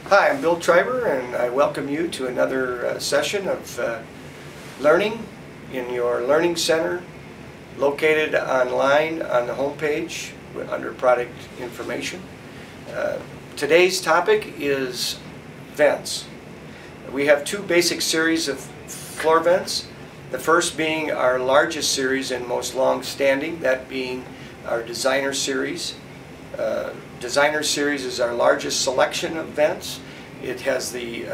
Hi, I'm Bill Triber, and I welcome you to another session of learning in your learning center, located online on the homepage under product information. Today's topic is vents. We have two basic series of floor vents. The first being our largest series and most long-standing, that being our Designer Series. Designer Series is our largest selection of vents. It has the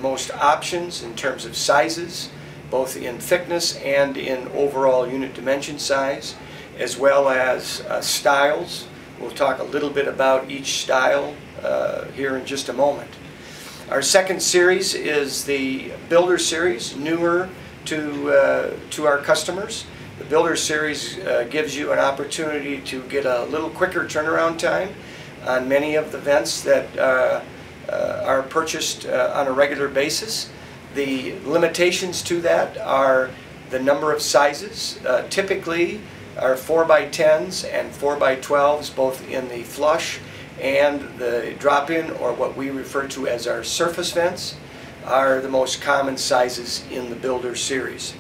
most options in terms of sizes, both in thickness and in overall unit dimension size, as well as styles. We'll talk a little bit about each style here in just a moment. Our second series is the Builder Series, newer to our customers. The Builder Series gives you an opportunity to get a little quicker turnaround time on many of the vents that are purchased on a regular basis. The limitations to that are the number of sizes. Typically are 4x10s and 4x12s, both in the flush and the drop-in, or what we refer to as our surface vents, are the most common sizes in the Builder Series.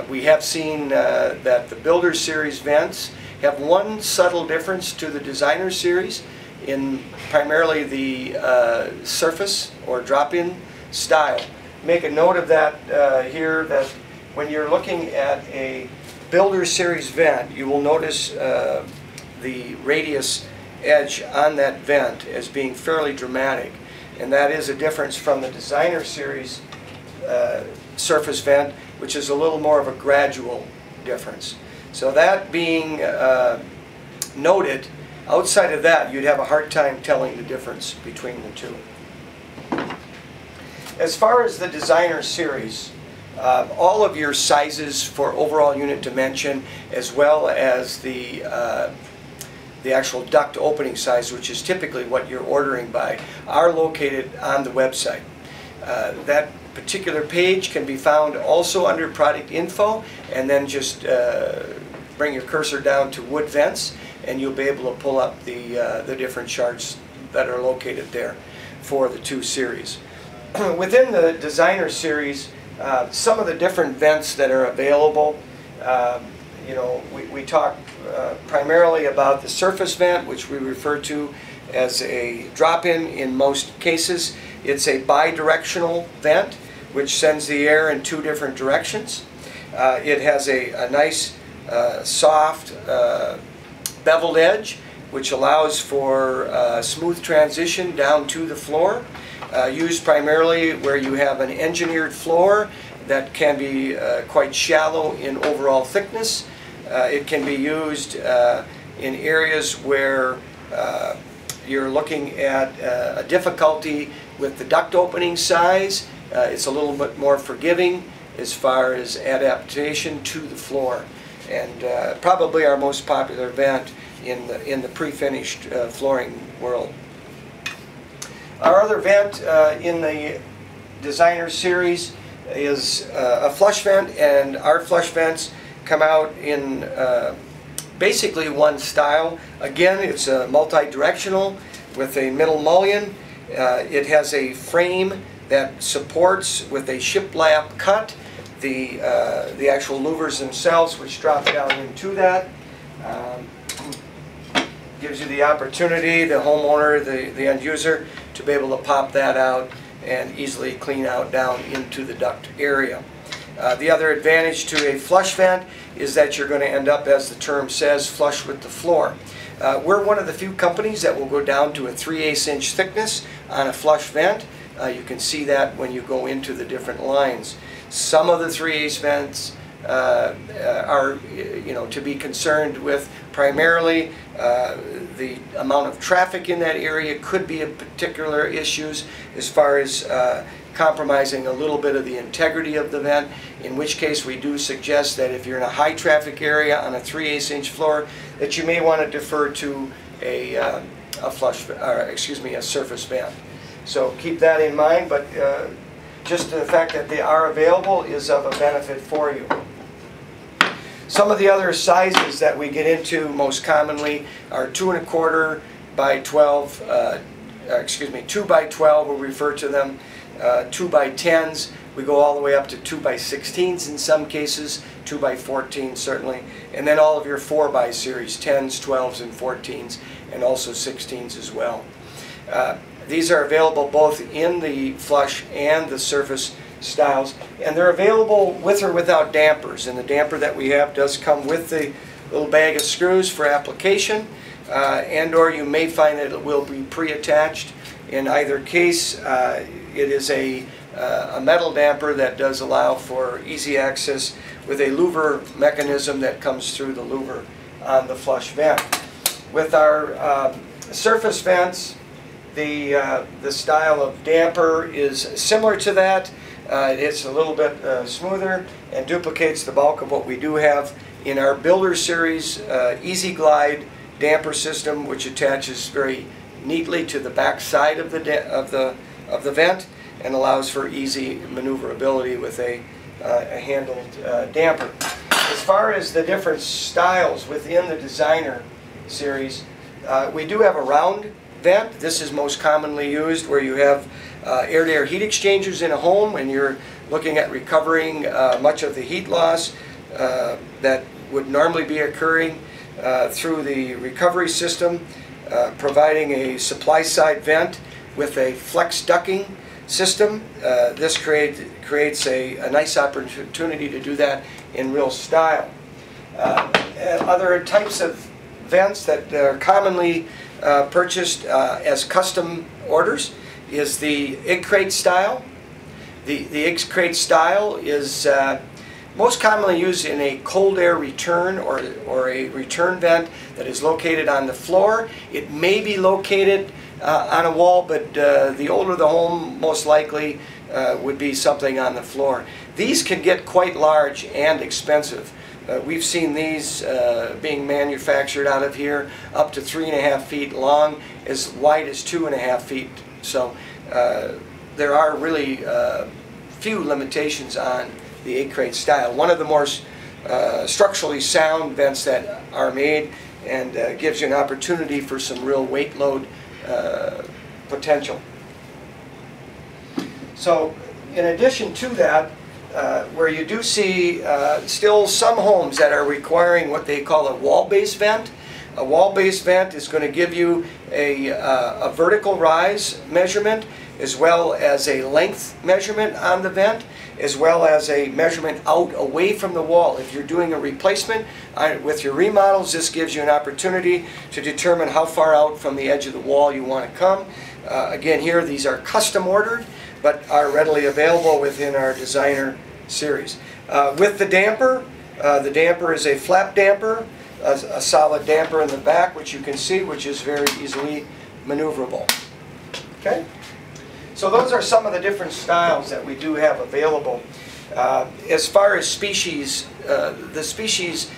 We have seen that the Builder Series vents have one subtle difference to the Designer Series in primarily the surface or drop-in style. Make a note of that here, that when you're looking at a Builder Series vent, you will notice the radius edge on that vent as being fairly dramatic, and that is a difference from the Designer Series surface vent, which is a little more of a gradual difference. So that being noted, outside of that, you'd have a hard time telling the difference between the two. As far as the Designer Series, all of your sizes for overall unit dimension, as well as the actual duct opening size, which is typically what you're ordering by, are located on the website. That particular page can be found also under product info, and then just bring your cursor down to wood vents and you'll be able to pull up the different charts that are located there for the two series. Within the Designer Series, some of the different vents that are available, we talk primarily about the surface vent, which we refer to as a drop-in in most cases. It's a bidirectional vent which sends the air in two different directions. It has a nice soft beveled edge, which allows for smooth transition down to the floor. Used primarily where you have an engineered floor that can be quite shallow in overall thickness. It can be used in areas where you're looking at a difficulty with the duct opening size. It's a little bit more forgiving as far as adaptation to the floor, and probably our most popular vent in the pre-finished flooring world. Our other vent in the Designer Series is a flush vent, and our flush vents come out in basically one style. Again, it's a multi-directional with a middle mullion. It has a frame that supports with a shiplap cut the actual louvers themselves, which drop down into that. Gives you the opportunity, the homeowner, the end user, to be able to pop that out and easily clean out down into the duct area. The other advantage to a flush vent is that you're going to end up, as the term says, flush with the floor. We're one of the few companies that will go down to a 3/8 inch thickness on a flush vent. You can see that when you go into the different lines. Some of the 3/8 vents are to be concerned with primarily the amount of traffic in that area could be a particular issues as far as compromising a little bit of the integrity of the vent, in which case we do suggest that if you're in a high traffic area on a 3/8 inch floor, that you may want to defer to a surface vent. So keep that in mind, but just the fact that they are available is of a benefit for you. Some of the other sizes that we get into most commonly are 2¼ by 12 excuse me, 2 by 12 we refer to them, 2 by 10s. We go all the way up to 2 by 16s in some cases, 2 by 14 certainly, and then all of your 4 by series, 10s, 12s, and 14s, and also 16s as well. These are available both in the flush and the surface styles, and they're available with or without dampers, and the damper that we have does come with the little bag of screws for application, and or you may find that it will be pre-attached. In either case, it is a metal damper that does allow for easy access with a louver mechanism that comes through the louver on the flush vent. With our surface vents, the style of damper is similar to that. It's a little bit smoother and duplicates the bulk of what we do have in our Builder Series Easy Glide damper system, which attaches very neatly to the back side of the vent and allows for easy maneuverability with a handled damper. As far as the different styles within the Designer series, we do have a round vent. This is most commonly used where you have air-to-air heat exchangers in a home and you're looking at recovering much of the heat loss that would normally be occurring through the recovery system, providing a supply-side vent with a flex ducting system. This creates a nice opportunity to do that in real style. Other types of vents that are commonly purchased as custom orders is the egg crate style. The egg crate style is most commonly used in a cold air return or a return vent that is located on the floor. It may be located on a wall, but the older the home, most likely would be something on the floor. These can get quite large and expensive. We've seen these being manufactured out of here up to 3.5 feet long, as wide as 2.5 feet. So there are really few limitations on the egg crate style. One of the more structurally sound vents that are made, and gives you an opportunity for some real weight load potential. So in addition to that, where you do see still some homes that are requiring what they call a wall-based vent. A wall-based vent is going to give you a vertical rise measurement as well as a length measurement on the vent, as well as a measurement out away from the wall. If you're doing a replacement with your remodels, this gives you an opportunity to determine how far out from the edge of the wall you want to come. Again, here these are custom ordered, but are readily available within our Designer series. With the damper is a flap damper, a solid damper in the back, which you can see, which is very easily maneuverable. Okay? So those are some of the different styles that we do have available. As far as species, the species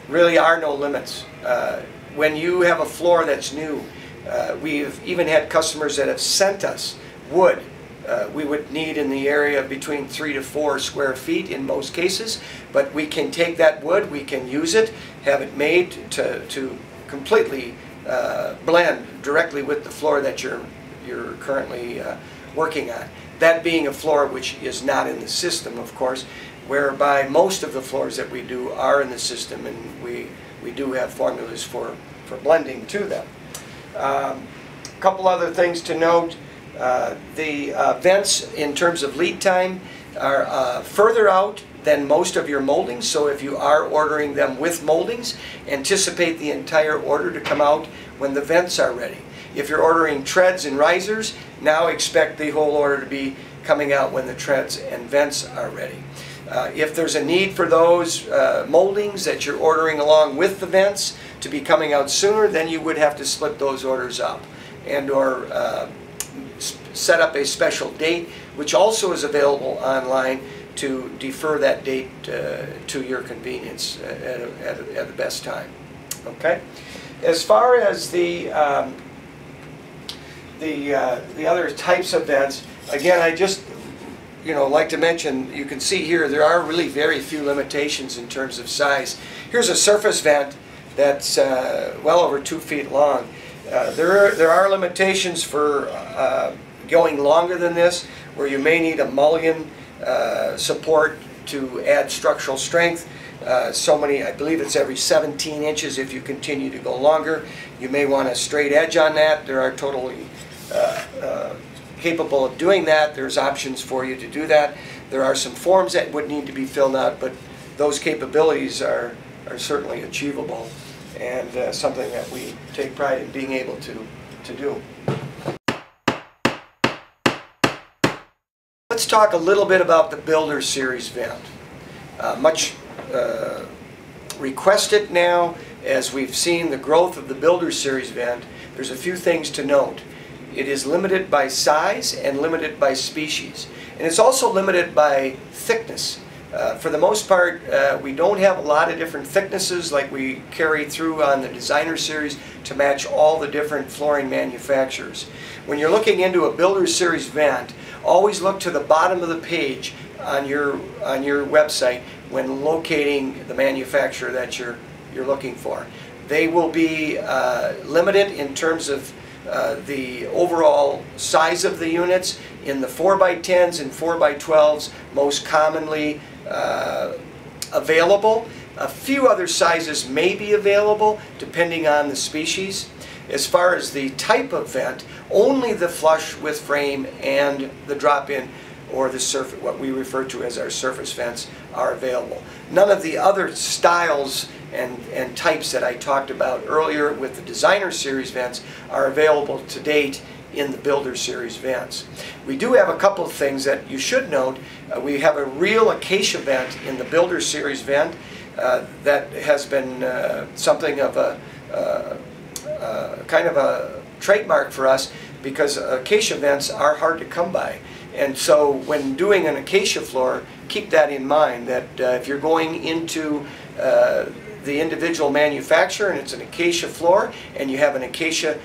really are no limits. When you have a floor that's new, we've even had customers that have sent us wood. We would need in the area between 3 to 4 square feet in most cases, but we can take that wood, we can use it, have it made to completely blend directly with the floor that you're currently working on. That being a floor which is not in the system, of course, whereby most of the floors that we do are in the system, and we do have formulas for blending to them. A couple other things to note. The vents in terms of lead time are further out than most of your moldings, so if you are ordering them with moldings, anticipate the entire order to come out when the vents are ready. If you're ordering treads and risers, now expect the whole order to be coming out when the treads and vents are ready. If there's a need for those moldings that you're ordering along with the vents to be coming out sooner, then you would have to split those orders up and or set up a special date, which also is available online, to defer that date to your convenience at the best time. Okay. As far as the other types of vents, again, I just like to mention, you can see here there are really very few limitations in terms of size. Here's a surface vent that's well over 2 feet long. There are limitations for going longer than this, where you may need a mullion support to add structural strength. I believe it's every 17 inches if you continue to go longer. You may want a straight edge on that. There are totally capable of doing that. There's options for you to do that. There are some forms that would need to be filled out, but those capabilities are certainly achievable, and something that we take pride in being able to do. Let's talk a little bit about the Builder Series vent. Much requested now, as we've seen the growth of the Builder Series vent. There's a few things to note. It is limited by size and limited by species. And it's also limited by thickness. For the most part, we don't have a lot of different thicknesses like we carry through on the Designer Series to match all the different flooring manufacturers. When you're looking into a Builder Series vent, always look to the bottom of the page on your website when locating the manufacturer that you're looking for. They will be limited in terms of the overall size of the units. In the 4x10s and 4x12s, most commonly available. A few other sizes may be available depending on the species. As far as the type of vent, only the flush with frame and the drop-in, or the surface, what we refer to as our surface vents, are available. None of the other styles and types that I talked about earlier with the Designer Series vents are available to date in the Builder Series vents. We do have a couple of things that you should note. We have a real acacia vent in the Builder Series vent that has been something of a kind of a trademark for us, because acacia vents are hard to come by. And so when doing an acacia floor, keep that in mind, that if you're going into the individual manufacturer and it's an acacia floor and you have an acacia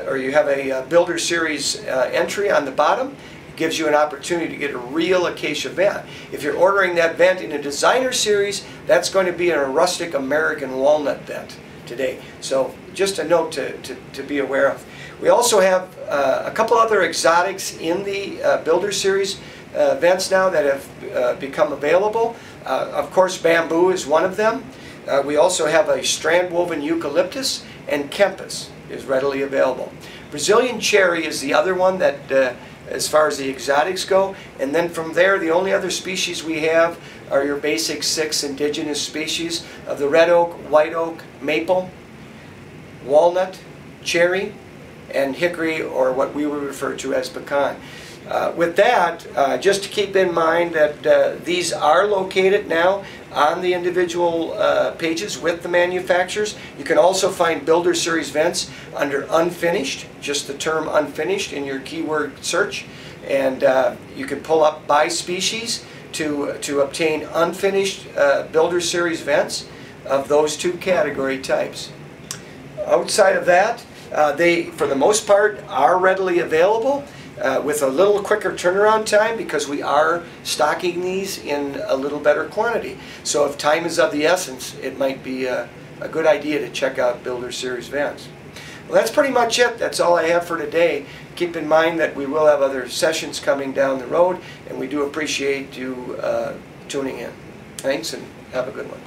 or you have a Builder Series entry on the bottom, it gives you an opportunity to get a real acacia vent. If you're ordering that vent in a Designer Series, that's going to be a rustic American walnut vent today. So just a note to be aware of. We also have a couple other exotics in the Builder Series vents now that have become available. Of course, bamboo is one of them. We also have a strand-woven eucalyptus, and Kempis is readily available. Brazilian cherry is the other one that, as far as the exotics go. And then from there, the only other species we have are your basic 6 indigenous species of the red oak, white oak, maple, walnut, cherry, and hickory, or what we would refer to as pecan. With that, just to keep in mind that these are located now on the individual pages with the manufacturers. You can also find Builder Series vents under unfinished, just the term unfinished in your keyword search, and you can pull up by species to obtain unfinished Builder Series vents of those two category types. Outside of that, they, for the most part, are readily available with a little quicker turnaround time, because we are stocking these in a little better quantity. So if time is of the essence, it might be a good idea to check out Builder Series vents. Well, that's pretty much it. That's all I have for today. Keep in mind that we will have other sessions coming down the road, and we do appreciate you tuning in. Thanks, and have a good one.